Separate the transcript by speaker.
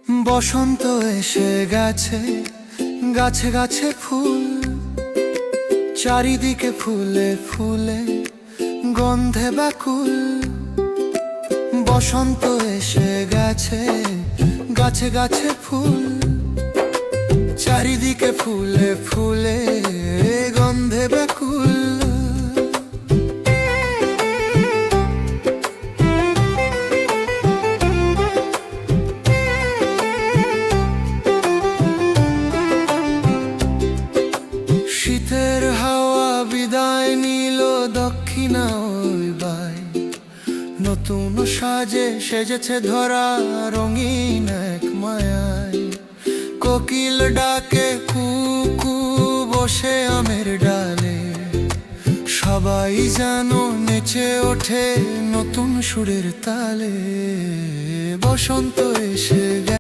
Speaker 1: বসন্ত এসে গেছে, গাছে গাছে ফুল, চারিদিকে ফুলে ফুলে গন্ধে ব্যাকুল। বসন্ত এসে গেছে, গাছে গাছে ফুল, চারিদিকে ফুলে ফুলে গন্ধে ব্যাকুল। শীতের হাওয়া বিদায় নিল দক্ষিণা ওই বাই, নতুন সাজে সেজেছে ধরা রঙিন এক মায়ায়। কোকিল ডাকে কুকু বসে আমের ডালে, সবাই যেন নেচে ওঠে নতুন সুরের তালে। বসন্ত এসে গেছে।